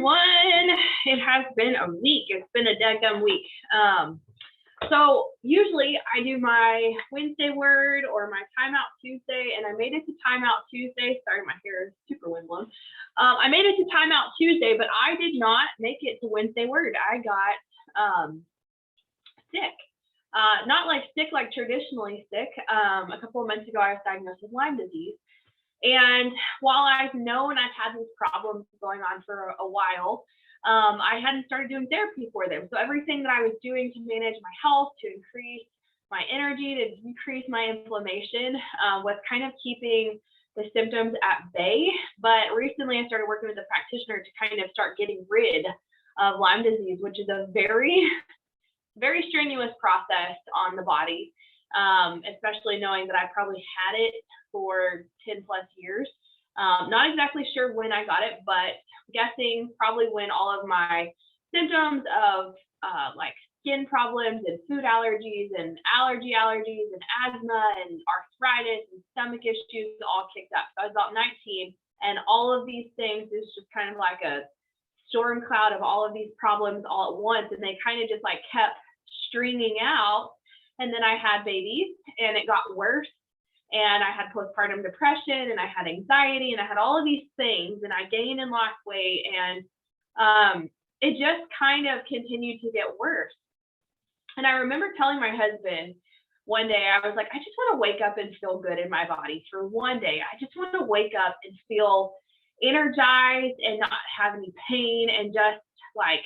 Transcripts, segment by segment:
everyone. It has been a week. It's been a dadgum week. So usually I do my Wednesday word or my timeout Tuesday, and I made it to timeout Tuesday. Sorry, my hair is super windblown. I made it to timeout Tuesday, but I did not make it to Wednesday word. I got sick. Not like sick, like traditionally sick. A couple of months ago, I was diagnosed with Lyme disease. And while I've known I've had these problems going on for a while, I hadn't started doing therapy for them. So everything that I was doing to manage my health, to increase my energy, to decrease my inflammation, was kind of keeping the symptoms at bay. But recently I started working with a practitioner to kind of start getting rid of Lyme disease, which is a very, very strenuous process on the body, especially knowing that I probably had it for 10 plus years. Not exactly sure when I got it, but guessing probably when all of my symptoms of like skin problems and food allergies and allergies and asthma and arthritis and stomach issues all kicked up. So I was about 19, and all of these things is just kind of like a storm cloud of all of these problems all at once, and they kind of just like kept stringing out. And then I had babies, and it got worse. And I had postpartum depression, and I had anxiety, and I had all of these things, and I gained and lost weight, and it just kind of continued to get worse. And I remember telling my husband one day, I was like, I just want to wake up and feel good in my body for one day. I just want to wake up and feel energized and not have any pain, and just like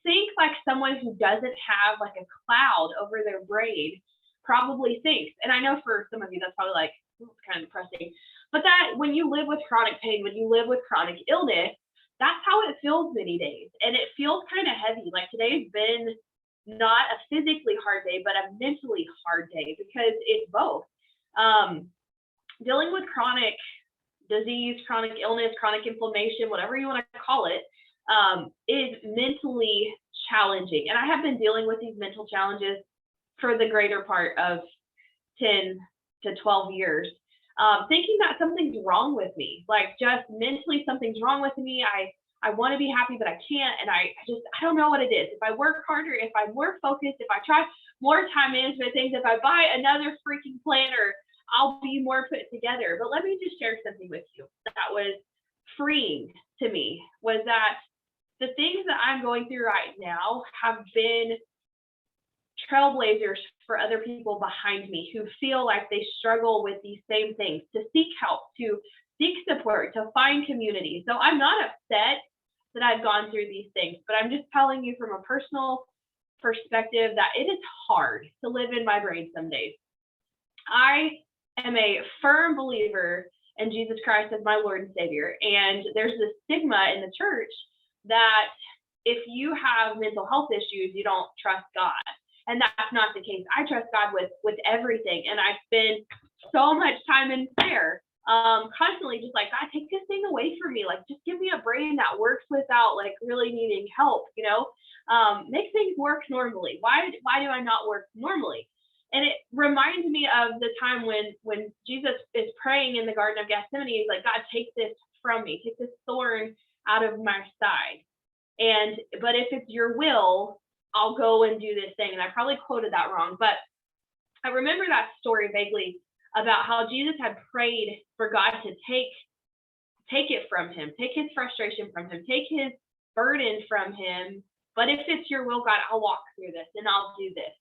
think like someone who doesn't have like a cloud over their brain probably thinks. And I know for some of you that's probably like, oh, it's kind of depressing, but that when you live with chronic pain, when you live with chronic illness, that's how it feels many days. And it feels kind of heavy. Like today's been not a physically hard day, but a mentally hard day, because it's both. Dealing with chronic disease, chronic illness, chronic inflammation, whatever you want to call it, is mentally challenging. And I have been dealing with these mental challenges for the greater part of 10 to 12 years, thinking that something's wrong with me, like just mentally something's wrong with me. I want to be happy, but I can't. And I don't know what it is. If I work harder, if I'm more focused, if I try more time management things, if I buy another freaking planner, I'll be more put together. But let me just share something with you that was freeing to me, was that the things that I'm going through right now have been trailblazers for other people behind me who feel like they struggle with these same things, to seek help, to seek support, to find community. So I'm not upset that I've gone through these things, but I'm just telling you from a personal perspective that it is hard to live in my brain some days. I am a firm believer in Jesus Christ as my Lord and Savior. And there's this stigma in the church that if you have mental health issues, you don't trust God. And that's not the case. I trust God with everything. And I spend so much time in prayer, constantly just like, God, take this thing away from me. Like, just give me a brain that works without like really needing help, make things work normally. Why do I not work normally? And it reminds me of the time when Jesus is praying in the Garden of Gethsemane. He's like, God, take this from me. Take this thorn out of my side. But if it's your will, I'll go and do this thing. And I probably quoted that wrong, but I remember that story vaguely about how Jesus had prayed for God to take it from him, take his frustration from him, take his burden from him. But if it's your will, God, I'll walk through this and I'll do this.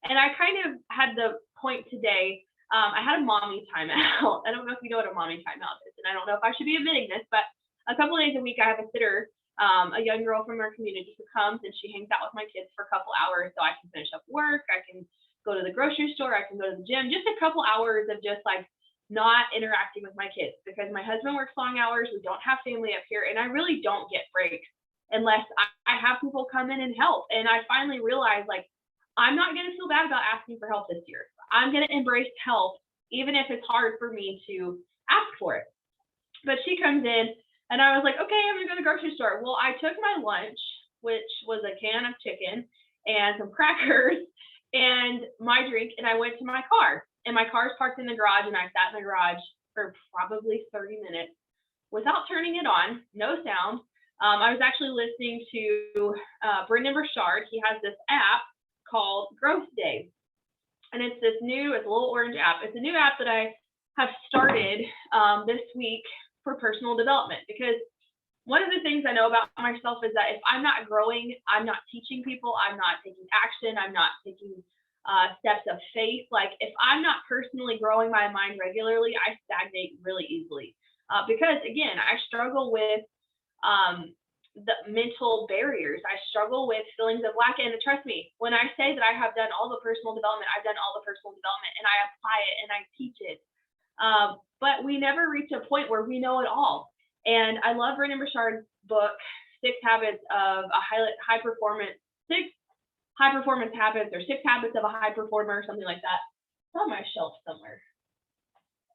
And I kind of had the point today. I had a mommy timeout. I don't know if you know what a mommy timeout is, and I don't know if I should be admitting this, but a couple of days a week I have a sitter, a young girl from our community who comes and she hangs out with my kids for a couple hours, so I can finish up work, I can go to the grocery store, I can go to the gym, just a couple hours of just like not interacting with my kids, because my husband works long hours, we don't have family up here, and I really don't get breaks unless I have people come in and help. And I finally realized, like, I'm not going to feel bad about asking for help this year. I'm going to embrace help, even if it's hard for me to ask for it. But she comes in, and I was like, okay, I'm gonna go to the grocery store. Well, I took my lunch, which was a can of chicken and some crackers and my drink, and I went to my car. And my car's parked in the garage, and I sat in the garage for probably 30 minutes without turning it on, no sound, I was actually listening to Brendon Burchard. He has this app called Growth Day. And it's a little orange app. It's a new app that I have started this week for personal development, because one of the things I know about myself is that if I'm not growing, I'm not teaching people, I'm not taking action, I'm not taking steps of faith. Like, if I'm not personally growing my mind regularly, I stagnate really easily. Because again, I struggle with the mental barriers. I struggle with feelings of lack. And trust me, when I say that I have done all the personal development, I've done all the personal development, and I apply it and I teach it. But we never reach a point where we know it all. And I love Brendon Burchard's book, Six Habits of a High Performance, Six High Performance Habits, or Six Habits of a High Performer, something like that. It's on my shelf somewhere.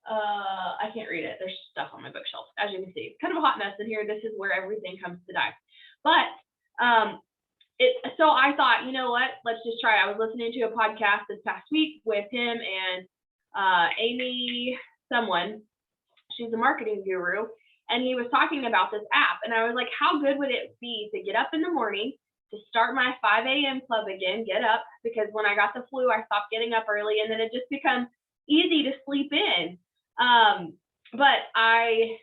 I can't read it. There's stuff on my bookshelf, as you can see. It's kind of a hot mess in here. This is where everything comes to die. But so I thought, you know what? Let's just try. I was listening to a podcast this past week with him and Amy someone. She's a marketing guru. And he was talking about this app. And I was like, how good would it be to get up in the morning, to start my 5 a.m. club again, get up, because when I got the flu, I stopped getting up early, and then it just becomes easy to sleep in. But I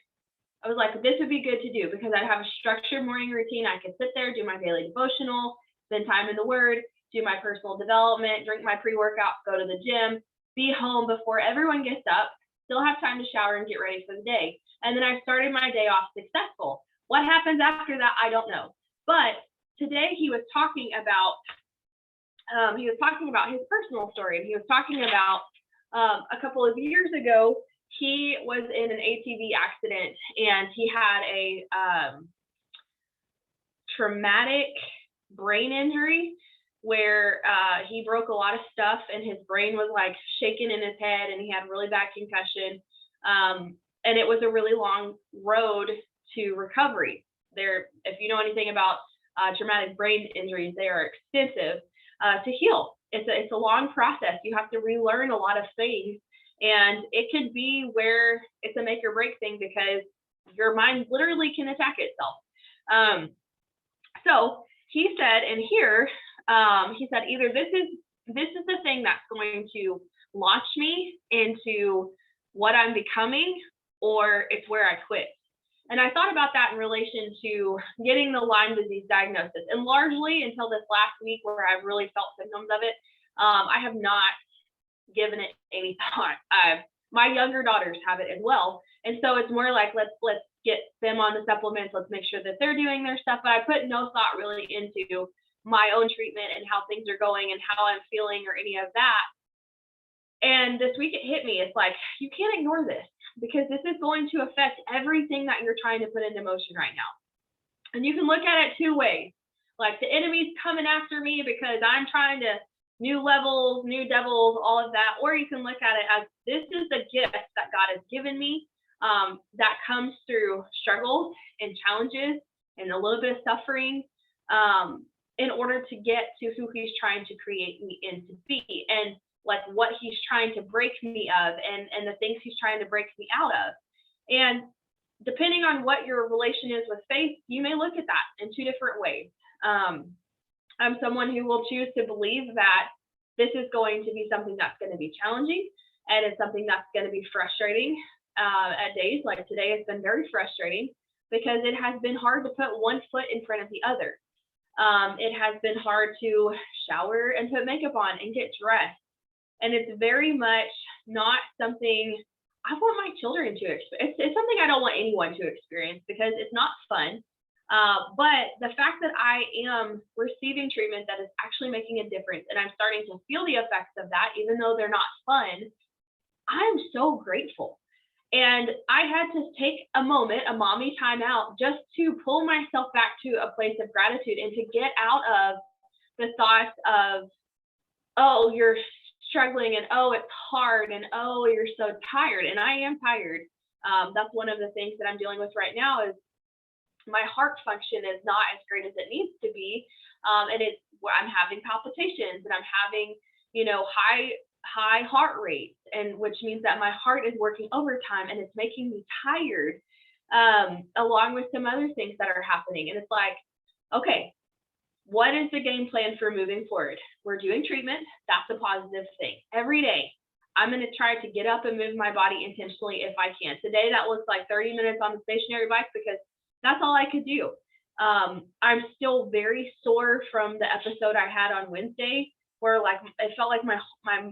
was like, this would be good to do, because I'd have a structured morning routine. I could sit there, do my daily devotional, spend time in the Word, do my personal development, drink my pre-workout, go to the gym, be home before everyone gets up, still have time to shower and get ready for the day. And then I started my day off successful. What happens after that, I don't know. But today he was talking about his personal story. And he was talking about a couple of years ago, he was in an ATV accident, and he had a traumatic brain injury where he broke a lot of stuff, and his brain was like shaking in his head, and he had really bad concussion. And it was a really long road to recovery. If you know anything about traumatic brain injuries, they are extensive to heal. It's a long process. You have to relearn a lot of things, and it could be where it's a make or break thing, because your mind literally can attack itself. So he said in here, he said, either this is the thing that's going to launch me into what I'm becoming, or it's where I quit. And I thought about that in relation to getting the Lyme disease diagnosis. And largely until this last week, where I've really felt symptoms of it, I have not given it any thought. My younger daughters have it as well. And so it's more like, let's get them on the supplements. Let's make sure that they're doing their stuff. But I put no thought really into my own treatment and how things are going and how I'm feeling or any of that. And this week it hit me. It's like, you can't ignore this, because this is going to affect everything that you're trying to put into motion right now. And you can look at it two ways. Like, the enemy's coming after me because I'm trying to new levels, new devils, all of that. Or you can look at it as, this is the gift that God has given me, that comes through struggles and challenges and a little bit of suffering, in order to get to who he's trying to create me into be. And like what he's trying to break me of, and the things he's trying to break me out of. And depending on what your relation is with faith, you may look at that in two different ways. I'm someone who will choose to believe that this is going to be something that's going to be challenging, and it's something that's going to be frustrating at days. Like today has been very frustrating, because it has been hard to put one foot in front of the other. It has been hard to shower and put makeup on and get dressed. And it's very much not something I want my children to experience. It's something I don't want anyone to experience, because it's not fun. But the fact that I am receiving treatment that is actually making a difference, and I'm starting to feel the effects of that, even though they're not fun, I'm so grateful. And I had to take a moment, a mommy time out, just to pull myself back to a place of gratitude, and to get out of the thoughts of, oh, you're struggling, and oh, it's hard, and oh, you're so tired. And I am tired. That's one of the things that I'm dealing with right now, is my heart function is not as great as it needs to be. And I'm having palpitations, and I'm having, high heart rates, and which means that my heart is working overtime, and it's making me tired. along with some other things that are happening. And it's like, okay, what is the game plan for moving forward? We're doing treatment. That's a positive thing. Every day, I'm going to try to get up and move my body intentionally if I can. Today, that looks like 30 minutes on the stationary bike because that's all I could do. I'm still very sore from the episode I had on Wednesday, where like it felt like my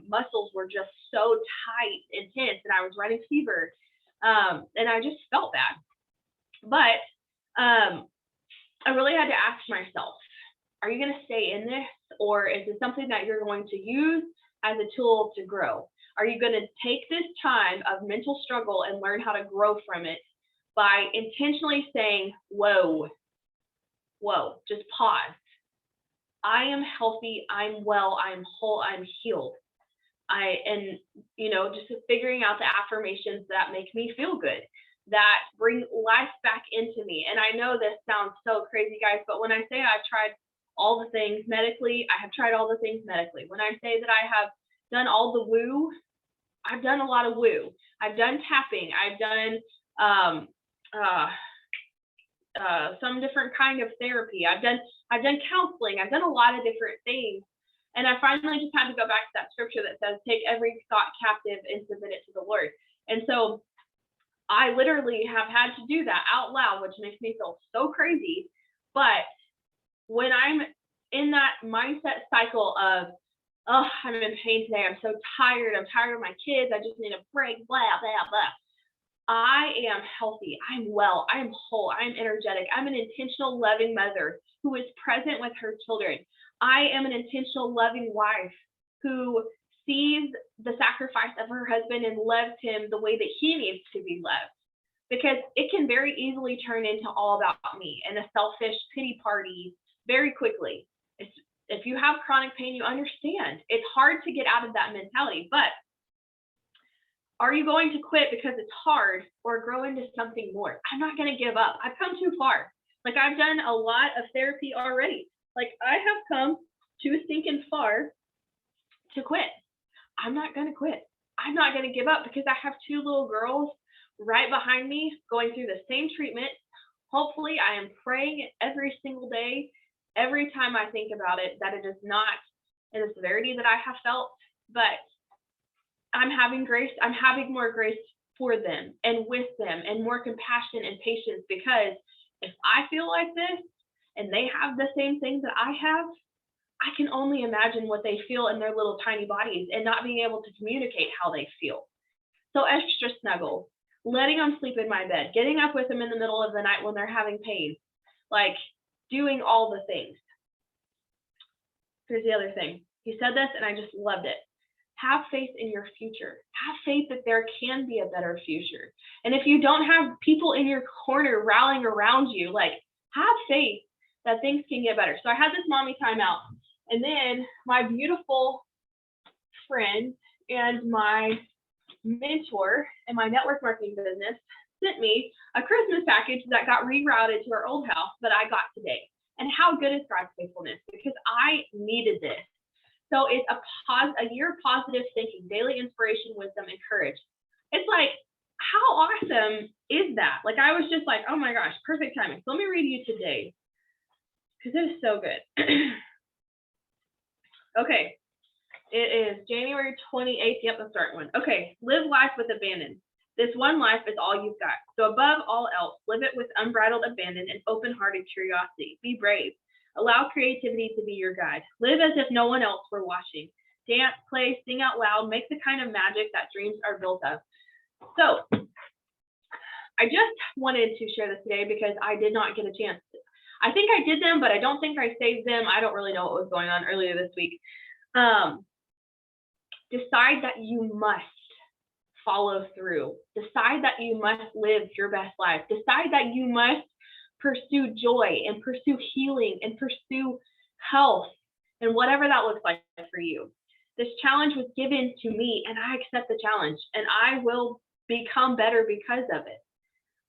muscles were just so tight and tense, and I was running fever, and I just felt bad. But I really had to ask myself, are you going to stay in this, or is it something that you're going to use as a tool to grow? Are you going to take this time of mental struggle and learn how to grow from it by intentionally saying, whoa, just pause. I am healthy, I'm well, I'm whole, I'm healed. And just figuring out the affirmations that make me feel good, that bring life back into me. And I know this sounds so crazy, guys, but when I say I've tried all the things medically, I have tried all the things medically. When I say that I have done all the woo, I've done a lot of woo. I've done tapping. I've done some different kind of therapy. I've done counseling. I've done a lot of different things. And I finally just had to go back to that scripture that says, take every thought captive and submit it to the Lord. And so I literally have had to do that out loud, which makes me feel so crazy. But when I'm in that mindset cycle of, oh, I'm in pain today, I'm so tired, I'm tired of my kids, I just need a break, blah, blah, blah. I am healthy, I'm well, I'm whole, I'm energetic, I'm an intentional, loving mother who is present with her children. I am an intentional, loving wife who sees the sacrifice of her husband and loves him the way that he needs to be loved. Because it can very easily turn into all about me and a selfish pity party very quickly. If you have chronic pain, you understand. It's hard to get out of that mentality, but are you going to quit because it's hard or grow into something more? I'm not going to give up. I've come too far. Like, I've done a lot of therapy already. Like, I have come too stinking far to quit. I'm not going to quit. I'm not going to give up because I have two little girls right behind me going through the same treatment. Hopefully, I am praying every single day, every time I think about it, that it is not in the severity that I have felt, but I'm having grace. I'm having more grace for them and with them and more compassion and patience, because if I feel like this and they have the same things that I have, I can only imagine what they feel in their little tiny bodies and not being able to communicate how they feel. So extra snuggle, letting them sleep in my bed, getting up with them in the middle of the night when they're having pain, like doing all the things. Here's the other thing. He said this and I just loved it. Have faith in your future. Have faith that there can be a better future. And if you don't have people in your corner rallying around you, like, have faith that things can get better. So I had this mommy timeout, and then my beautiful friend and my mentor in my network marketing business sent me a Christmas package that got rerouted to our old house that I got today. And how good is God's faithfulness? Because I needed this. So it's a year of positive thinking, daily inspiration, wisdom, and courage. It's like, how awesome is that? Like, I was just like, oh my gosh, perfect timing. So let me read you today, because it is so good. Okay, it is January 28th. Yep, the start one. Okay, live life with abandon. This one life is all you've got. So above all else, live it with unbridled abandon and open-hearted curiosity. Be brave. Allow creativity to be your guide. Live as if no one else were watching. Dance, play, sing out loud, make the kind of magic that dreams are built of. So I just wanted to share this today because I did not get a chance. I think I did them, but I don't think I saved them. I don't really know what was going on earlier this week. Decide that you must follow through. Decide that you must live your best life. Decide that you must pursue joy and pursue healing and pursue health and whatever that looks like for you. This challenge was given to me and I accept the challenge, and I will become better because of it.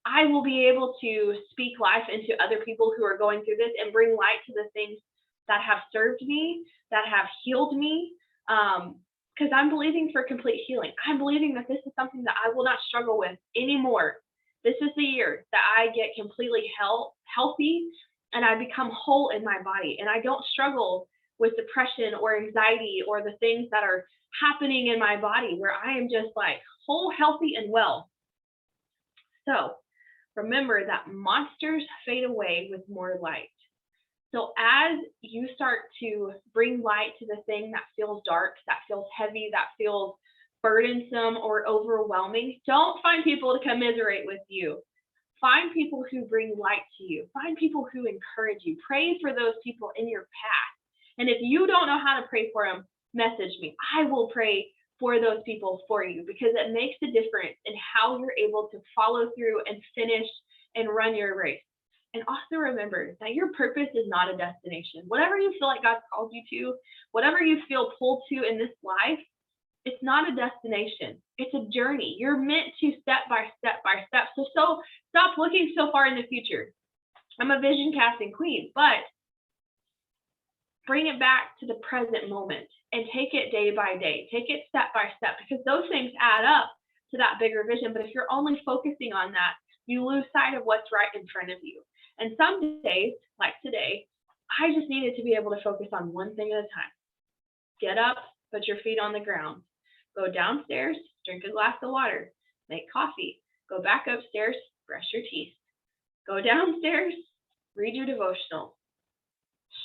I will be able to speak life into other people who are going through this and bring light to the things that have served me, that have healed me, because I'm believing for complete healing. I'm believing that this is something that I will not struggle with anymore This is the year that I get completely healthy and I become whole in my body and I don't struggle with depression or anxiety or the things that are happening in my body where I am just like whole, healthy, and well. So remember that monsters fade away with more light. So as you start to bring light to the thing that feels dark, that feels heavy, that feels burdensome or overwhelming, don't find people to commiserate with you. Find people who bring light to you. Find people who encourage you. Pray for those people in your path. And if you don't know how to pray for them, message me. I will pray for those people for you because it makes a difference in how you're able to follow through and finish and run your race. And also remember that your purpose is not a destination. Whatever you feel like God's called you to, whatever you feel pulled to in this life, it's not a destination. It's a journey. You're meant to step by step by step. So stop looking so far in the future. I'm a vision casting queen, but bring it back to the present moment and take it day by day. Take it step by step because those things add up to that bigger vision. But if you're only focusing on that, you lose sight of what's right in front of you. And some days, like today, I just needed to be able to focus on one thing at a time. Get up, put your feet on the ground. Go downstairs, drink a glass of water, make coffee. Go back upstairs, brush your teeth. Go downstairs, read your devotional.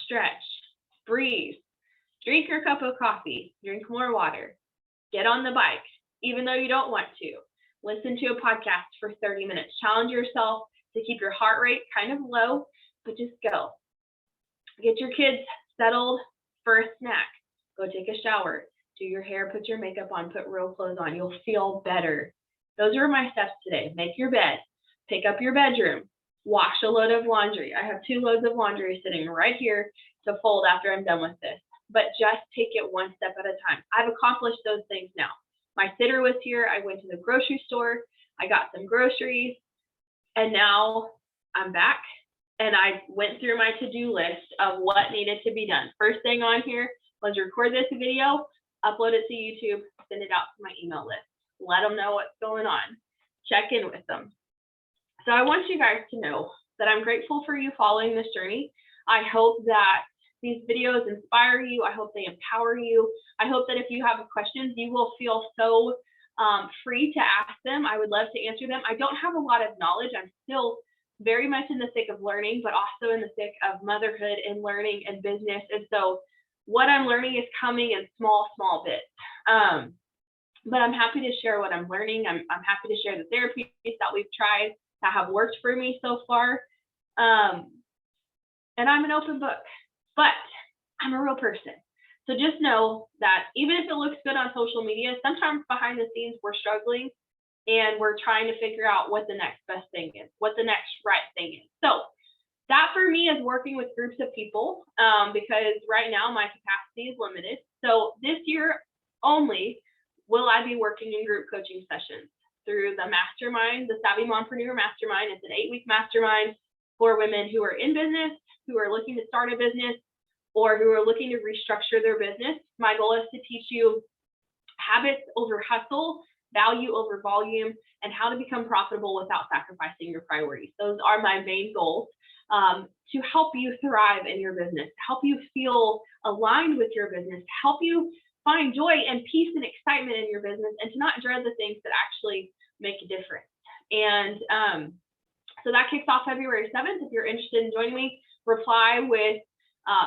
Stretch, breathe, drink your cup of coffee, drink more water. Get on the bike, even though you don't want to. Listen to a podcast for 30 minutes. Challenge yourself to keep your heart rate kind of low, but just go. Get your kids settled for a snack. Go take a shower. Do your hair, put your makeup on, put real clothes on. You'll feel better. Those are my steps today. Make your bed. Pick up your bedroom. Wash a load of laundry. I have 2 loads of laundry sitting right here to fold after I'm done with this. But just take it one step at a time. I've accomplished those things now. My sitter was here. I went to the grocery store. I got some groceries. And now I'm back. And I went through my to-do list of what needed to be done. First thing on here was record this video, upload it to YouTube, send it out to my email list. Let them know what's going on. Check in with them. So I want you guys to know that I'm grateful for you following this journey. I hope that these videos inspire you. I hope they empower you. I hope that if you have questions, you will feel so free to ask them. I would love to answer them. I don't have a lot of knowledge. I'm still very much in the thick of learning, but also in the thick of motherhood and learning and business. And so what I'm learning is coming in small bits. But I'm happy to share what I'm learning. I'm happy to share the therapies that we've tried that have worked for me so far. And I'm an open book, but I'm a real person. So just know that even if it looks good on social media, sometimes behind the scenes we're struggling and we're trying to figure out what the next best thing is, what the next right thing is. So that for me is working with groups of people because right now my capacity is limited. So this year only will I be working in group coaching sessions through the Mastermind, the Savvy Mompreneur Mastermind. It's an 8-week mastermind for women who are in business, who are looking to start a business, or who are looking to restructure their business. My goal is to teach you habits over hustle, value over volume, and how to become profitable without sacrificing your priorities. Those are my main goals to help you thrive in your business, help you feel aligned with your business, help you find joy and peace and excitement in your business, and to not dread the things that actually make a difference. And so that kicks off February 7th. If you're interested in joining me, reply with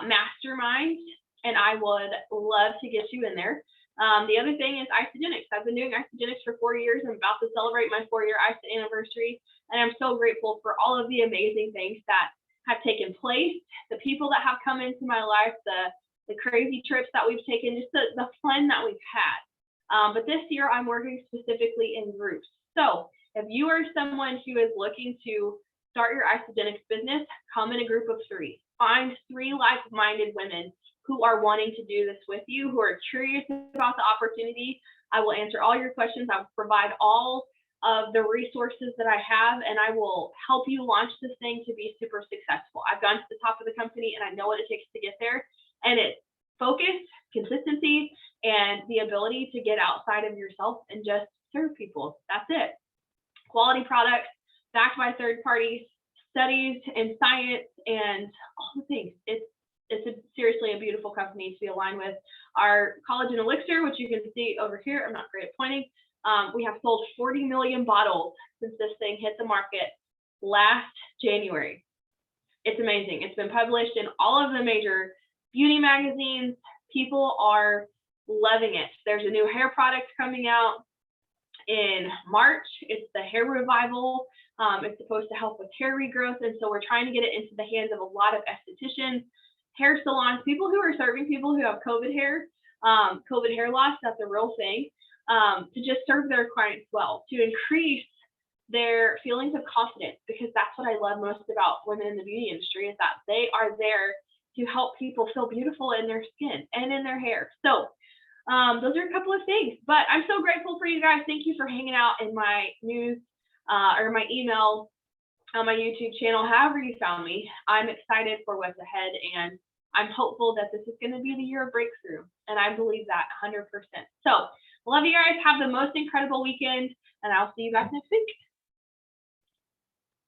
Mastermind, and I would love to get you in there. The other thing is Isagenix. I've been doing Isagenix for 4 years. I'm about to celebrate my 4-year Isa anniversary, and I'm so grateful for all of the amazing things that have taken place, the people that have come into my life, the crazy trips that we've taken, just the fun that we've had. But this year I'm working specifically in groups. So if you are someone who is looking to start your Isagenix business, come in a group of 3. Find 3 like-minded women who are wanting to do this with you, who are curious about the opportunity. I will answer all your questions. I will provide all of the resources that I have, and I will help you launch this thing to be super successful. I've gone to the top of the company, and I know what it takes to get there. And it's focus, consistency, and the ability to get outside of yourself and just serve people. That's it. Quality products, backed by third-party studies and science and all the things. It's seriously a beautiful company to be aligned with. Our collagen elixir, which you can see over here, I'm not great at pointing. We have sold 40 million bottles since this thing hit the market last January. It's amazing. It's been published in all of the major beauty magazines. People are loving it. There's a new hair product coming out in March. It's the hair revival. It's supposed to help with hair regrowth. And so we're trying to get it into the hands of a lot of estheticians, hair salons, people who are serving people who have COVID hair loss, that's a real thing, to just serve their clients well, to increase their feelings of confidence, because that's what I love most about women in the beauty industry, is that they are there to help people feel beautiful in their skin and in their hair. So those are a couple of things, but I'm so grateful for you guys. Thank you for hanging out in my news or my email on my YouTube channel, however you found me. I'm excited for what's ahead, and I'm hopeful that this is going to be the year of breakthrough, and I believe that 100%. So love you guys. Have the most incredible weekend, and I'll see you back next week.